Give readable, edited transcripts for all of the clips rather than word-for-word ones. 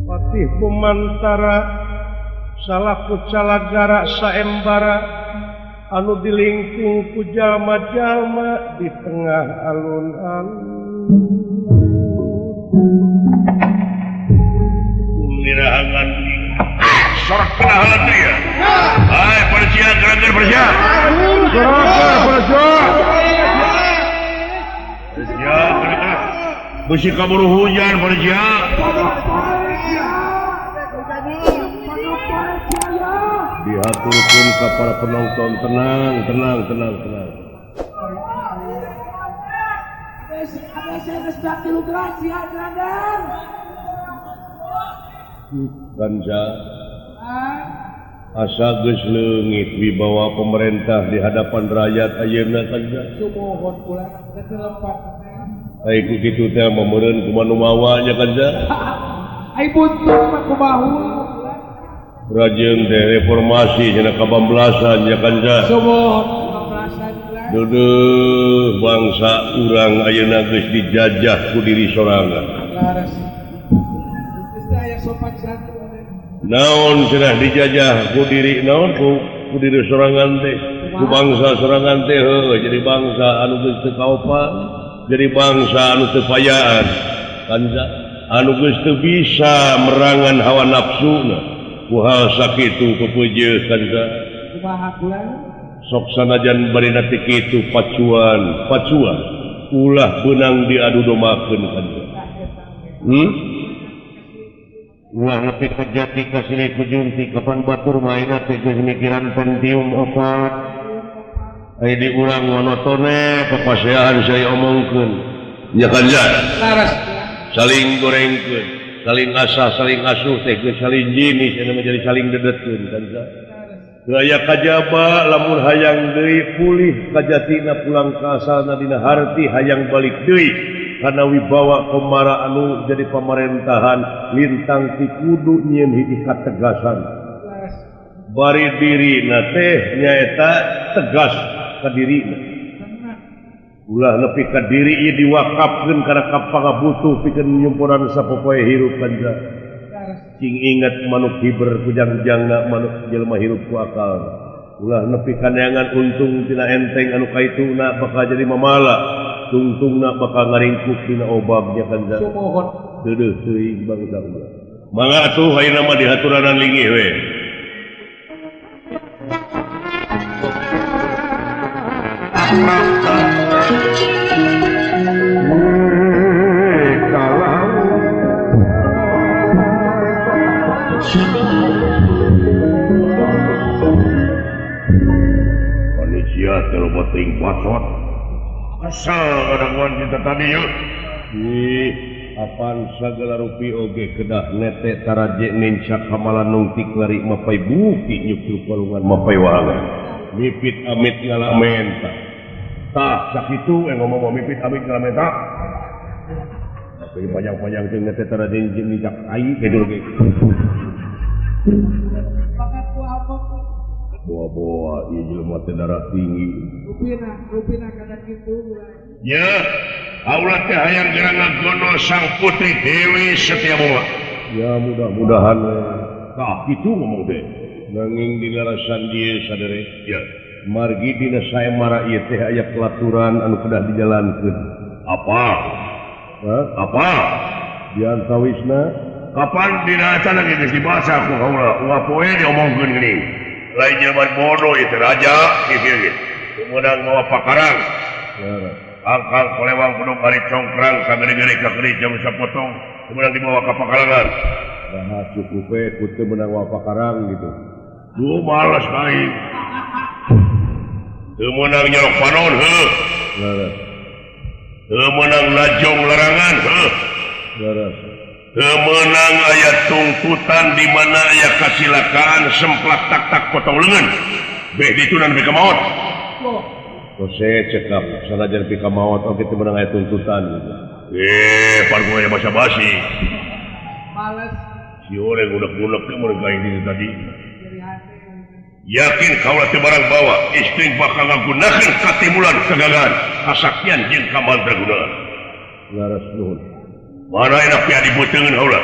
Patih Bumantara salaku calagara saembara anu dilingkung ku jalma-jalma di tengah alun-alun. Nirahangan sorak kena halat dia. Hai, persia, gerak-gerak persia. Gerak-gerak persia. Persia, gerak-gerak. Besi kaburu hujan, persia. Diaturkan ke para penonton, tenang. Ganja asa geus leungit wibawa pemerintah di hadapan rakyat ayeuna Ganja. Sumohon pula ketelepat. Ai ku kitu teh mameureun kumaha nu mawa nya Ganja. Ai buntut mah kumaha. Rajeng teh reformasi cenah kabamblasan nya Ganja. Sumohon kabamblasan. Duduh bangsa urang ayeuna geus dijajah ku diri sorangan. Laras. Aya sopan santun. Naon cenah dijajah ku diri naon ku diri sorangan teh. Ku bangsa sorangan teh heuh jadi bangsa anu geus teu kaopan, jadi bangsa anu teu payaan. Ganja anu geus teu bisa merangan hawa nafsuna. Ku hal sakitu pepeujeus Ganja. Kumaha kula? Sok sanajan barina teh kitu pacuan ulah beunang diadu dombakeun Ganja. Ulah nepi ka jati ka sini ku junti kapan batur maina teh geus mikiran pentium opat. Ai di urang monotone papasehan saya omongkeun. Nya Ganja. Laras. Saling gorengkeun, saling asah, saling asuh teh geus saling jinis anu menjadi saling dedetkeun Ganja. Gaya kajaba lamun hayang deui pulih kajatina pulang ka asalna dina harti hayang balik deui kana wibawa komara anu jadi pemerintahan lintang ti kudu nyieun hiji kategasan. Bari dirina teh nyaeta tegas ka dirina. Ulah nepi ka diri ieu diwakafkeun kana kapangabutuh pikeun nyumpuran sapopoe hirup Ganja. Cing ingat manuk hiber kujang-jangna manuk jelema hirup ku akal. Ulah nepi kaneangan untung tina enteng anu kaituna bakal jadi mamala. Tungtungna bakal ngaringkuk dina obabnya Ganja. Sumohon. Deudeuh teuing bangsa urang. Mangga atuh ayeuna mah dihaturanan linggih we. Panitia telobating bacot. Asal ngadanguan kita tadi yuk. Apaan sagala rupi oge kedah nete taraje nincak hamalan nungtik lari mapai buki nyukur palungan mapai wangan. Mipit amit ngala menta. Tah sakitu ngomong mipit amit ngala menta. Tapi panjang-panjang teh nete taraje nincak ai kedul ge. Pakat ku apa? Boa-boa ieu jelema teh darah tinggi. Rupina kada kitu. Ya, aulah teh hayang gerangan gono sang putri Dewi Setiaboga. Ya mudah-mudahan tah kitu ngomong teh. Nanging dina rasan dieu sadere. Ya, margi dina saemara ieu teh aya pelaturan anu kedah dijalankeun. apa? Apa? Diantawisna Kapan dina acara geus dibahasa ku kaula, uapoe diomongkeun geuning. Lain jelema bodoh itu raja kieu ge. Kemudian mawa pakarang. Angkang kolewang kudu bari congkrang sagede-gede ka keuri jam sapotong. Kemudian dibawa ka pakarangan. Nah cukup we ku teu meunang mawa pakarang gitu. Duh males kali. Teu meunang nyolok panon heuh. Teu meunang najong larangan heuh. Menang ayat tuntutan di mana ayat kasilakaan semplak tak potong lengan. Beh ditunan bika maut. Kose cekap sanajan bika maut oke teu menang ayat tuntutan. Pargonya basa-basi. Males. Si orang unek-unek teh mun kain itu tadi. Yakin kaulah teu barang bawa istri bakal ngagunakeun katimulan kegagalan kasaktian jeung kamandraguna. Laras nuhun. mana enak pia dibutengan kaula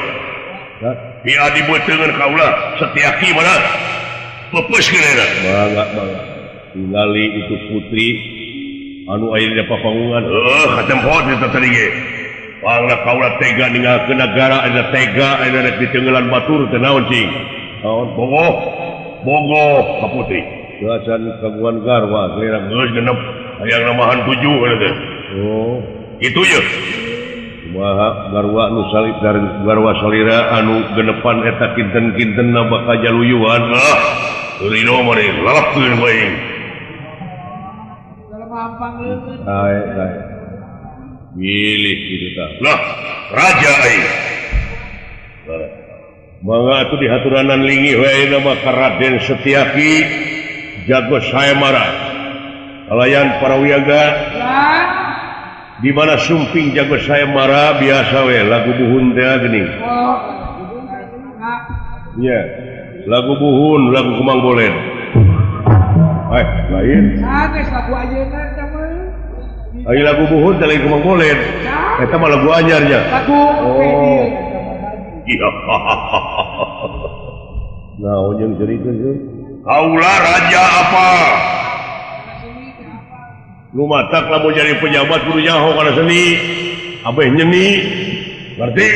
pia dibutengan kaula setiaki mana pepes kena bangga tinggali itu putri anu aya di papangungan katempot itu tadi ge pangna kaula tega ninggalkeun negara ada tega ada rek ditenggelan batur teh naon cing naon bogoh ka putri belasan kagungan garwa kelirang geus genep hayang namahan 7 kana teh oh itu ya kumaha garwa nu salib dari garwa salira anu genepan eta kinten-kintenna bakal jaluyuan Rino mari lalapkeun bae dalam ampang leukeun kae milih gitu tah lah raja aing mangga atuh dihaturanan linggih wae nama ka Raden Setyaki jago sayemara kalayan para wiyaga di mana sumping jago sayemara biasa we lagu buhun teh geuning nya lagu buhun lagu Kemang Bolen lain sanes lagu ayeuna mah Ayo lagu buhun teh lain Kemang Bolen eta mah lagu anyar nya lagu naon jeung cerikeun kaula raja apa lu matak lamun jadi pejabat kudu nyaho kana seni abeh nyeni ngerti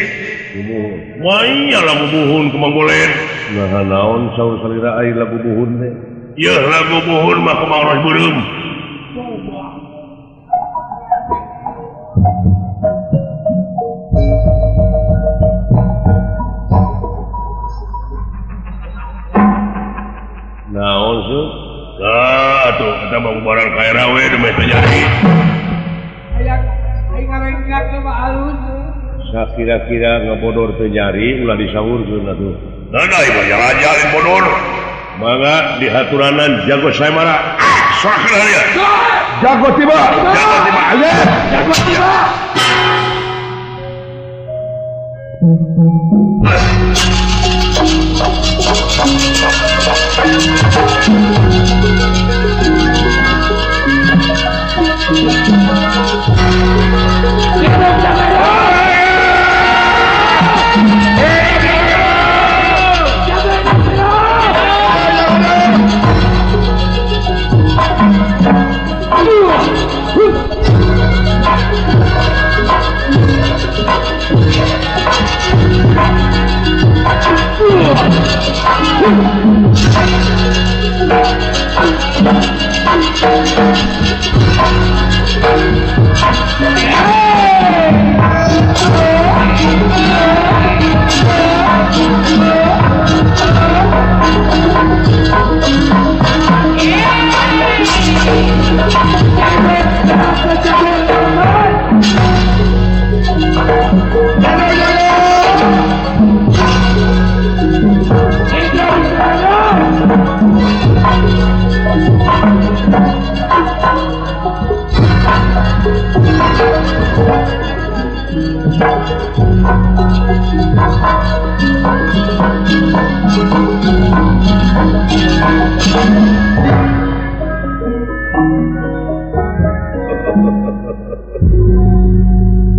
wanya lagu buhun Kemang Bolen nah naon saur salira ai lagu buhun teh ya lagu buhun mah Kemang Ros Beureum naon sih atuh kita mau barang kaya rawe demi terjadi aing ngarengak mah alus sakira-kira ngebodor teu nyari ulah disaurkeun atuh nanai mah raja lain bodor mangga dihaturanan jago sayemara serahkeun dia jago tiba aja jago tiba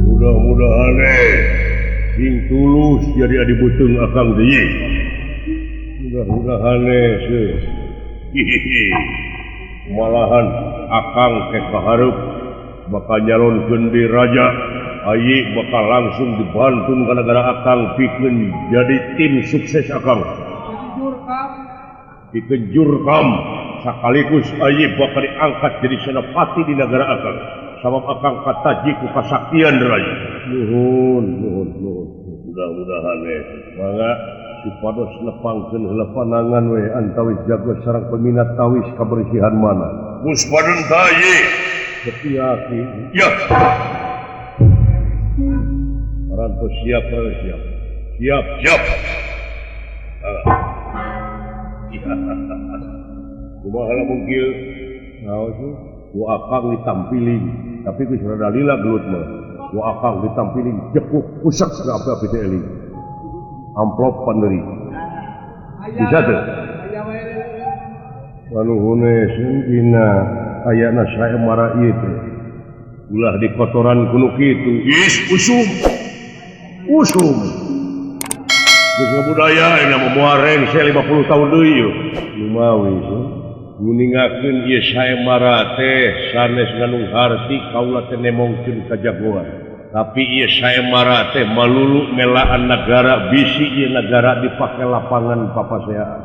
mudah-mudahan sing tulus jadi adi beuteung akang deui mudah-mudahan sih malahan akang ke kahareup bakal nyalonkeun di raja ayi bakal langsung dibantun ka negara akang pikeun jadi tim sukses akang pikeun jurkam sakaligus ayi bakal diangkat jadi senopati di negara akang sabab akang kataji ku kasaktian raja nuhun mudah-mudahan mangga supados nepangkeun heula panangan we antawis jago sareng peminat tawis kabersihan mana Puspaden taye Setyaki ya Maranto siap siap kumaha lamun kieu naon sih ku akang ditampilin tapi geus rada lila gelut mah ku akang ditampilin jekuk usak ka api-api teh eling amplop panderi bisa teh wanuhune sungkina ayana sayemara ieu teh ulah di kotoran kuno kitu is usum usum budaya ini memuaren saya 50 tahun dulu lumawi nguningakeun ieu saemara teh sanes nganung harti kaula teh nemongkeun ka jagoan tapi ieu saemara teh malulu melaan negara bisi ieu negara dipake lapangan papaseaan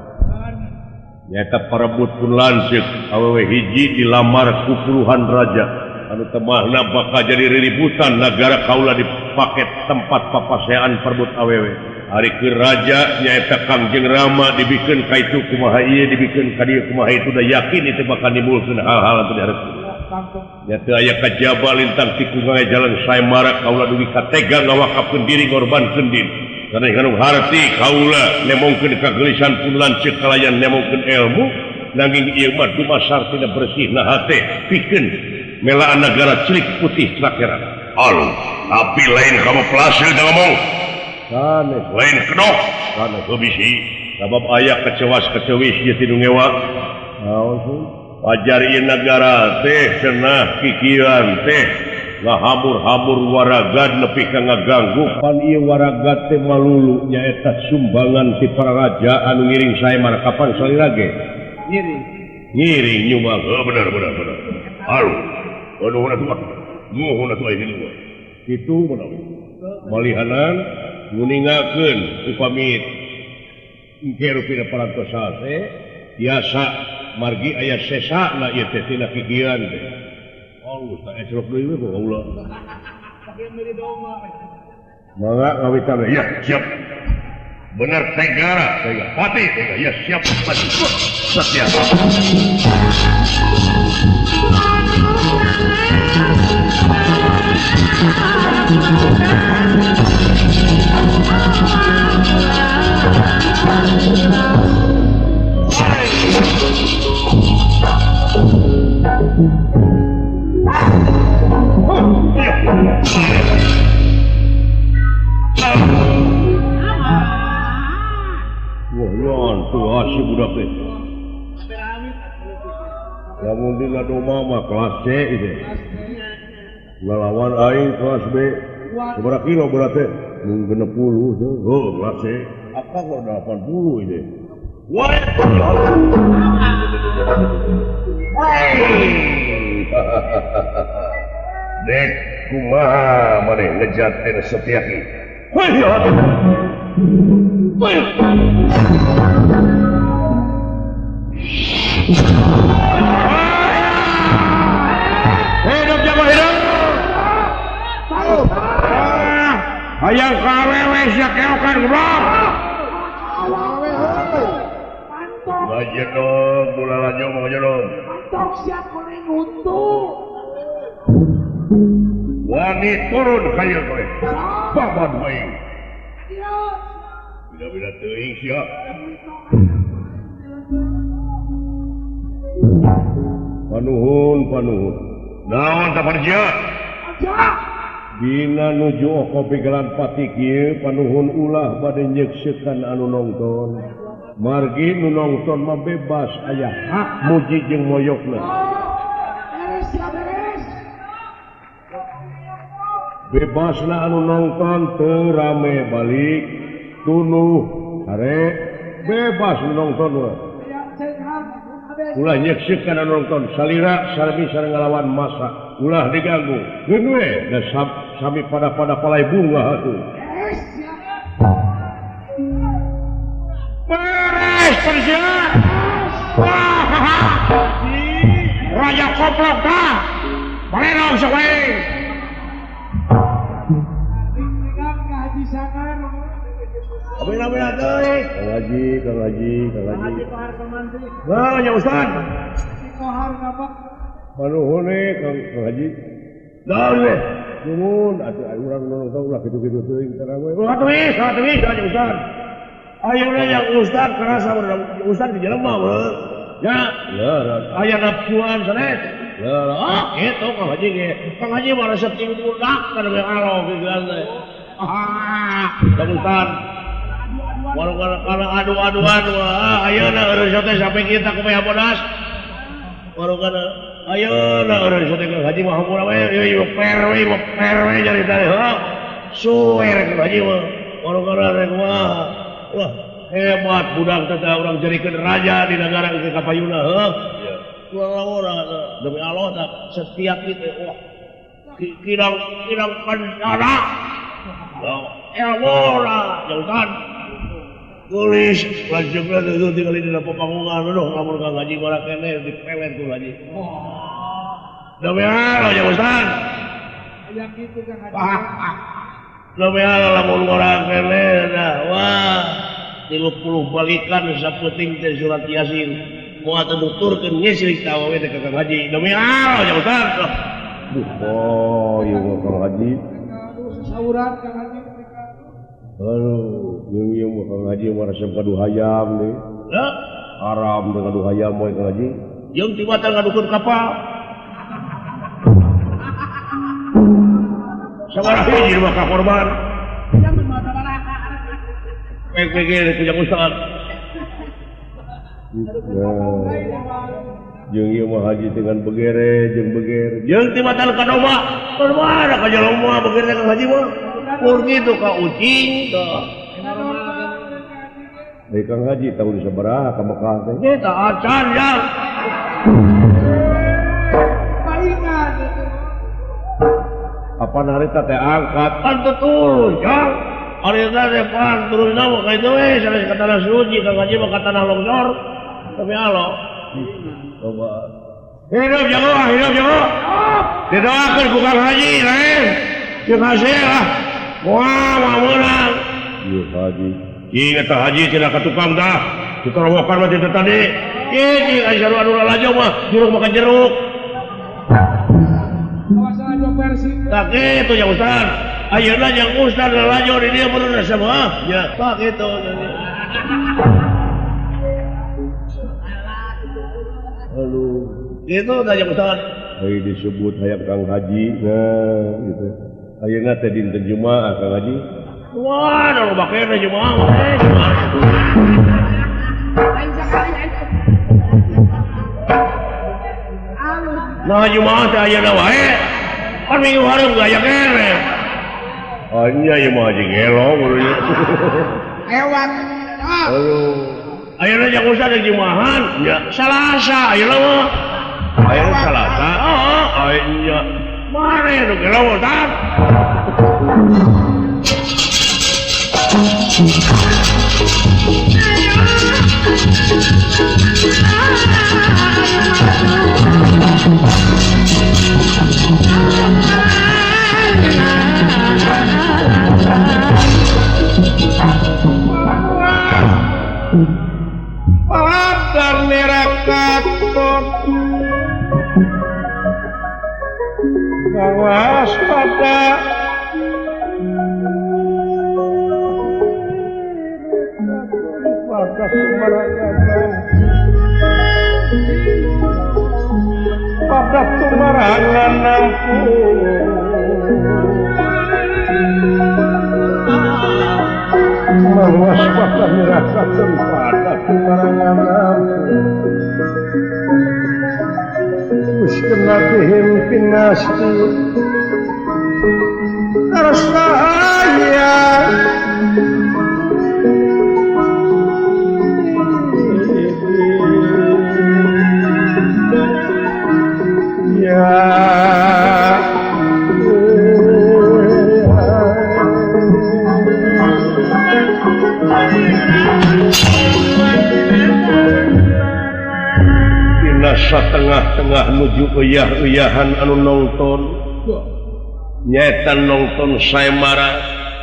nyata parebut pun lanceuk awewe hiji dilamar ku puluhan raja anu temahna bakal jadi riributan negara kaula dipake tempat papaseaan perebut awewe hari ke raja nyaeta Kangjeng Rama dibikeun ka itu kumaha ieu dibikeun ka dieu kumaha itu da yakin itu bakal nimbulkeun hal-hal anu dihareupeun nya teu aya kajaba lintang tikungan jalan saemara kaula dugi katega ngawakafkeun diri ngorbankeun diri karena nganung harti kaula nemongkeun kagelisan pun lanceuk kalayan nemongkeun ilmu nanging ieu mah dumasartina bersihna hate pikeun melaan negara celik putih terakeran Alu tapi lain kamu pelasil da ngomong sanes lain kedok sanes bisi sabab aya kecewas-kecewis ieu ti nu ngewa naon sih wajar ieu nagara teh cenah pikiran teh ngahamur-hamur waragad nepi ka ngaganggu pan ieu waragad teh malulu nyaeta sumbangan ti para raja anu ngiring saemara kapan salira ge ngiring nyumang bener Alu nuhun atuh aya di luar kitu menawi malihanan nguningakeun upami engke rupina parantosa teh tiasa margi aya sesana ieu teh tina kikiran teh alus tak ecrok deui we kaula mangga ngawitan ya siap benar tegara pati ya siap pati satya wah tuh asih budak teh lamun dina doma mah kelas C itu ngalawan aing kelas B seberapa kilo berarti mung 60 tuh oh kelas C apa kok 80 itu wah dek kumaha maneh ngejat teh Setyaki hidup jago hidup hayang kawewe sia keokan goblok aja dong dulala jong aja dong Mantok siap kuning untuk. wani turun kaya kowe babat wae Iya. bila-bila teuing sia panuhun naon ta parja Aja. dina nuju kopi gelan pati kieu panuhun ulah bade nyekseukeun anu nongton margi nu nongton mah bebas aya hak muji jeung moyokna Beres ya beres. bebasna anu nongton teu rame balik tunuh are bebas nu nongton we Ya cenghar. Habis. ulah nyekseukeun anu nongton salira sareng sareng ngalawan masa ulah diganggu geun we da sami pada palai bunga atuh Beres ya. beres kerja raja koplok dah balerong sewe Tinggal ke Haji Sangar. abina teh Kang Haji Haji Kohar Kemantri. nah nya Ustaz Haji Kohar ngabak. manuhun Kang Haji naon we nuhun atuh urang nongton ulah kitu-kitu teuing tarang we atuh Haji Ustaz ayeuna yang Ustaz karasa Ustaz di jelema we ya aya nafsuan sanes itu Kang Haji ge Kang Haji mah resep ting budak kana we alo geus teh Kang Ustaz warung adu-aduan ayeuna eureus teh sampai kita kumaha bodas warung ayeuna eureus teh Kang Haji mah hampura we per we jadi teh suwer Haji mah orang-orang rek wah hebat budak teh urang jarikeun raja di negara ke kapayuna heuh orang demi Allah tak setiap itu wah kidang kencana elora jangan tulis lanjutnya itu tinggal di dalam panggungan loh lamun Kang Haji marah kene dipelet tuh Haji demi Allah ya Ustaz Yang gitu Kang Haji. demi Allah lamun ngorang kene dah wah 30 balikan saputing teh surat Yasin moal tuturkeun nya sirik tawa we teh Kang Haji demi Allah ya Ustaz oh iya Kang Haji Aduh sesauran Kang Haji. aduh yang Kang Haji merasa gaduh hayam nih haram dengan gaduh hayam moy Kang Haji jeung tibatan ngadukeun kapal sabaraha hiji mah ka korban Jangan mata baraka. PPG ku jeung Ustaz jeung ieu mah Haji dengan begere jeung tibatan ka domba korban ka jalma begere Kang Haji mah pur gitu ka ucing teh Hei Kang Haji tahun sabaraha ka Mekah teh eta acan ya Palingan itu. apa narita teh angkat kan betul ya harita teh pan turun nama ka itu sanes ka tanah suci Kang Haji mah ka tanah longsor tapi Allah coba hidup jago didoakeun ku Kang Haji lain jeung hasil lah wah menang ieu Haji ingat Haji cenah ka tukang dah ditorowokan mah teh tadi ieu ajaru anu lajong mah jeruk makan jeruk Masalah dua versi. tak itu ya Ustaz ayeuna yang Ustaz lalajo di dia bener sama ya tak itu halo itu dah yang Ustaz disebut hayang Kang Haji nah gitu ayeuna teh dinten Jumaah Kang Haji wah da loba kene Jumaah nah Jumaah teh ayeuna wae kan minggu hareum gaya kene oh iya ieu mah Haji gelo gurunya Lewat. aduh ayeuna jeung Ustaz di Jumaahan nya Salasa ayeuna mah ayeuna Salasa iya mare nu gelo Ustaz Padar nerakaton Gawas pada pada tumarangan nampung Gawas pada nerakaton pada tumarangan nampung Muskenatihim pinasti Terus bahaya Inasa tengah-tengah nuju uyah-uyahan anu nongton nyetan nongton saemara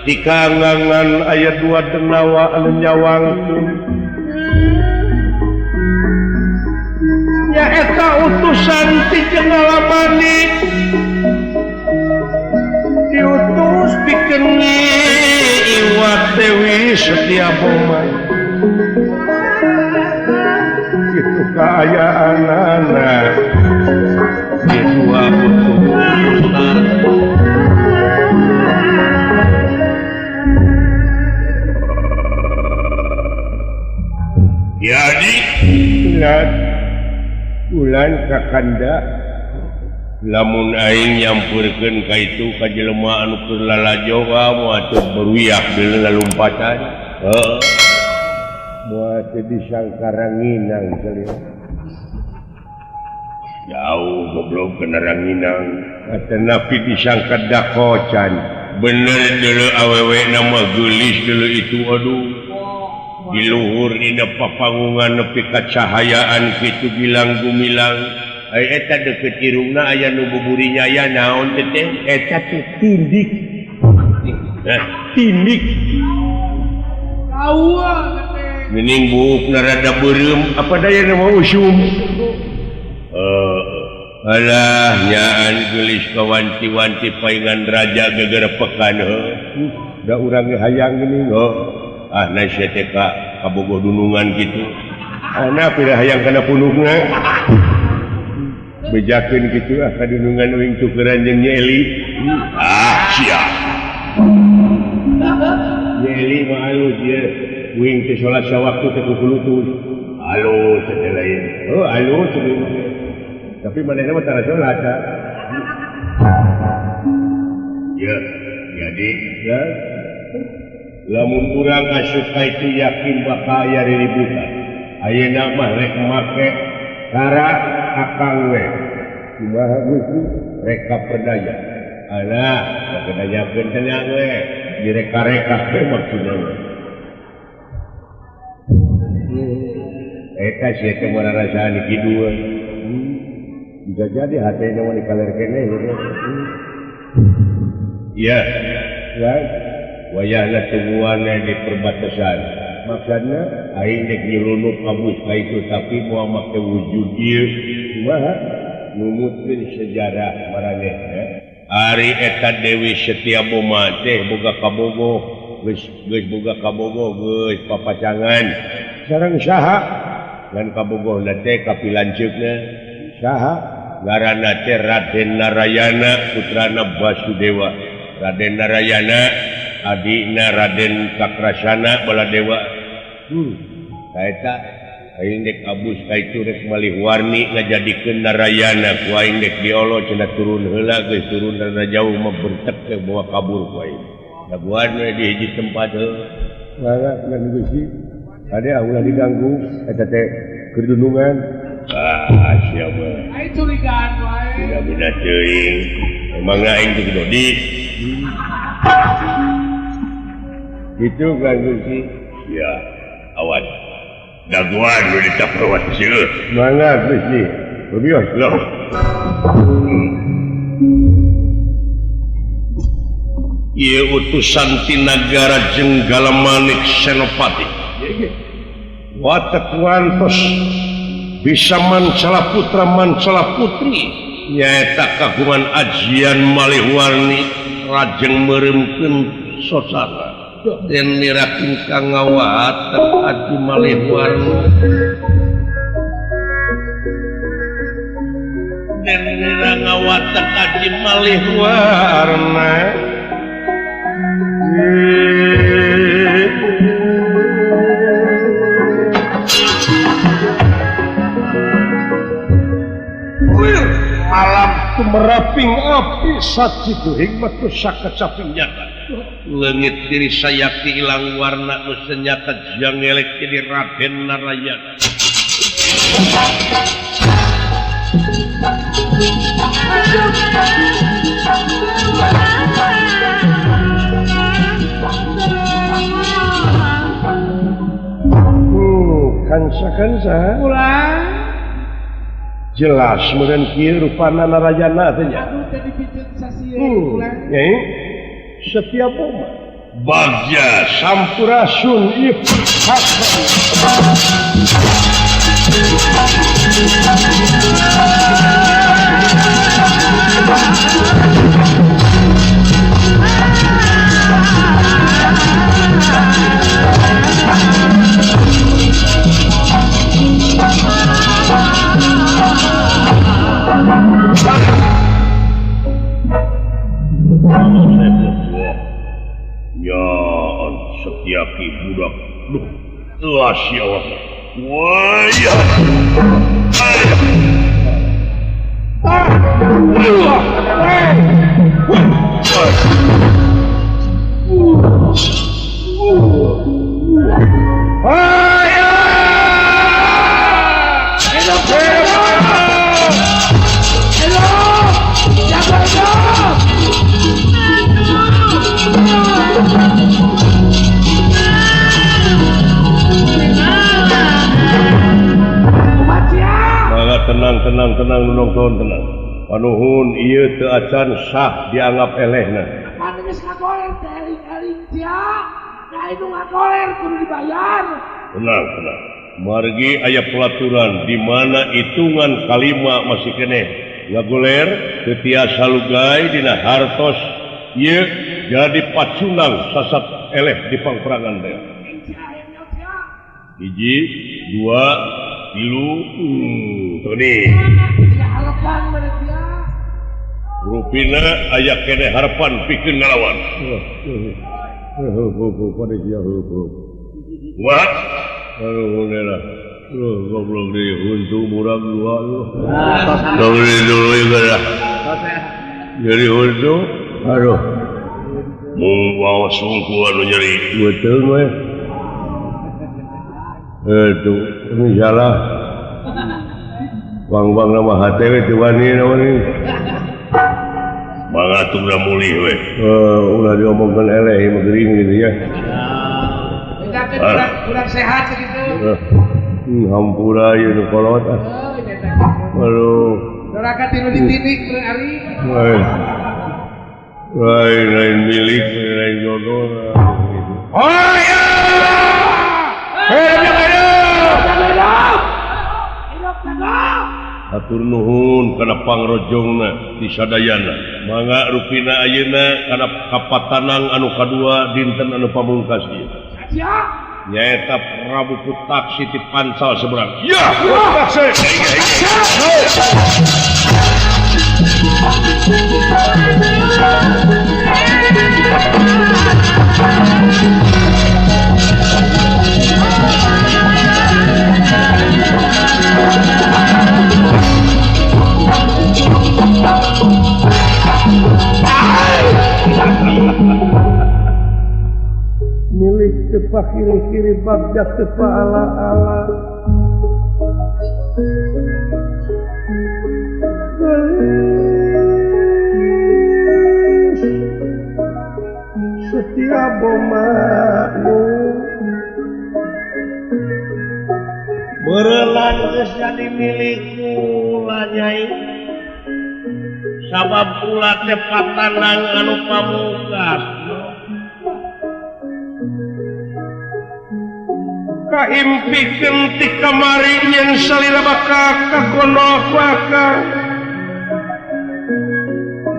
di kangangan ayat 2 denawa anu nyawangkeun nyaeta utusan ti Jenderal Manik diutus pikeun Iwat Dewi Setiabomay itu keayaan anak di dua utusan jadi bulan kakanda lamun aing nyampurkeun ka itu ka jelema anu keur lalajoga moal atuh beruyak deuleu lalumpatan moal teu disangka ranginang salih jauh goblok kena ranginang atanapi disangka dakocan bener deuleu awewe nama geulis deuleu itu aduh di luhur dina papangungan nepi ka cahayaan kitu gilang gumilang eta deket irungna aya nu buburi nyaya naon teh eta teh tindik tindik Kaua teh. mending buukna rada beureum apa daya nama usum alah nyaan geulis ka wanti-wanti paingan raja gegara pekan da urang hayang geuning nah sia teh ka kabogoh dunungan kitu ana pira hayang kana punukna bejakeun kitu ka dunungan wing tukeran jeung Nyeli sia Nyeli mah alus dia wing teh salat sawaktu teh kulutus alus teh lain alus tapi manehna mah tara salat ya jadi ya lamun urang asup ka itu yakin bakal aya riributan ayeuna mah rek make cara akang we kumaha Gusti reka perdaya alah perdaya tenang we direka-reka we maksudna eta sia teh moal rasaan kidu bisa jadi hatena mah dikalerkeun ya wayahna tungguanna di perbatasan maksudna aing dek nyelundup kabus ka itu tapi moal make wujud ieu kumaha numutkeun sejarah maraneh ari eta Dewi Setiaboma teh boga kabogoh geus boga kabogoh geus papacangan sareng saha ngan kabogohna teh kapilanceukna saha ngaranna teh Raden Narayana putrana Basudewa Raden Narayana adina Raden Kakrasana Baladewa kaeta aing dek abus ka itu rek malih warni ngajadikeun Narayana ku aing dek diolo cenah turun heula geus turun rada jauh mah bertek teh bawa kabur ku aing daguan we di hiji tempat mangga ngan Gusti ade ulah diganggu eta teh keur dunungan sia mah Ai curigaan wae. tidak beda teuing emang aing teh dodi itu kan Gusti ya awas daguan lu ditaprawat sieun mangga Gusti bebios lo ieu utusan ti nagara Jenggala Manik Senopati watek wantos bisa mancala putra mancala putri nyaeta kagungan ajian malih warni rajeng meuremkeun sosana dan nirakin kangawatan aji malih warni dan nirangawatan aji malih warna alam tumeraping api sacitu hikmat pusaka caping nyata leungit diri sayakti ilang warna nu senyata jang elek jadi Raden Narayana kansa Ulang. jelas meureun kieu rupana Narayana teh nya Aduh tadi piceun sasieun ulang. nyai Setiaboma Bagja Sampurasun ya Setiaki budak telah siawak wayah tenang nonton tenang panuhun ieu teu acan sah dianggap elehna Mana geus ngagoler teh eling-eling tia. Da itu ngagoler kudu dibayar. tenang margi aya pelaturan di mana hitungan kalima masih keneh ngagoler teu tiasa lugay dina hartos ieu jadi pacunang sasat eleh di pangperangan teh hiji dua tilu Tony Harapan mana tia. rupina aya keneh harapan pikeun ngalawan pada sia what Alhamdulillah. Goblok dia untung murah dua lu. Dari dulu juga. Jadi untung, aduh. mau bawa sungku anu nyeri Betul we. Itu ini salah. Bang nama HTW tuani namanya. bangatung udah mulih we Udah diomongkan eleh megering gitu ya. Kurang sehat segitu. Hampura ya nu kolot. Aduh. Doraka tilu ditinik kurang ari. Lain milik, lain jodoh. oh ya Atur nuhun kana pangrojongna di sadayana. Mangga rupina ayeuna kana kapatanang anu kadua dinten anu pamungkas ieu. Saja. Nyaeta Prabu Putak Siti Pansal seberang. ya Milik tepa kiri-kiri bagdak tepa ala-ala. Setia bomanu berelan geus jadi milikku lanyai sabab ulah teh patanang anu pamungkas kaimpikeun ti kamari nyen salira bakal kagonoh bakal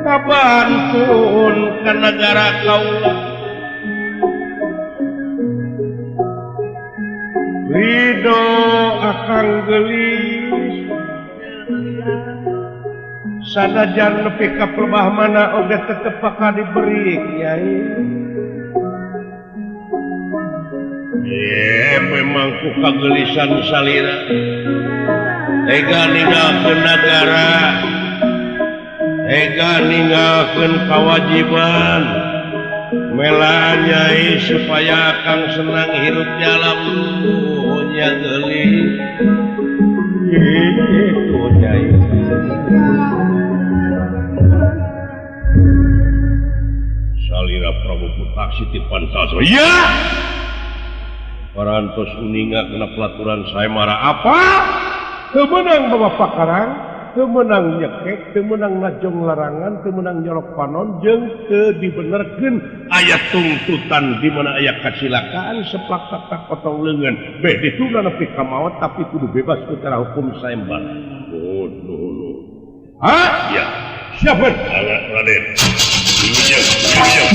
kabantun ka negara kaula ridho akang gelis sanajan nepi ka pelebah mana oge tetep bakal diberi nyai memang ku kagelisan salira tega ninggalkeun negara tega ninggalkeun kewajiban mela nyai supaya akang senang hirup di alam dunya geulis itu nyai salira Prabu Putak Siti Pansal ya parantos uninga kena pelaturan saya marah apa temenang bawa pakarang temenang nyekek temenang najong larangan temenang nyolok panon jeung teu dibenerkeun aya tuntutan di mana aya kacilakaan seplak tak potong leungeun beh ditunda nepi ka maot tapi kudu bebas secara hukum saembar ya siapa agak Raden diujung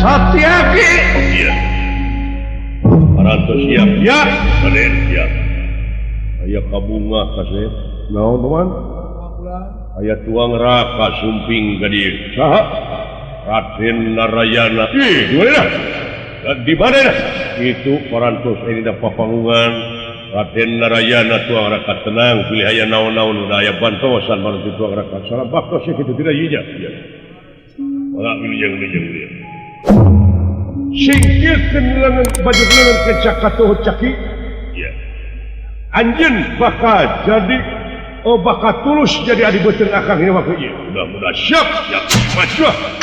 Satyaki iya parantos siap ya Raden ya aya kabunga kasih naon teman aya tuang raka sumping ka dieu saha Raden Narayana di mana dah di itu parantos ini dapat panggungan Raden Narayana tuang rakat tenang pilih aya naon-naon udah aya bantosan baru tuang rakat salah baktos itu tidak iya ya malah wilujeng dia singkirkeun lengan baju lengan ke cakatuh caki ya anjeun bakal jadi bakal tulus jadi adi beuteung akang ieu mah ieu mudah-mudahan siap maju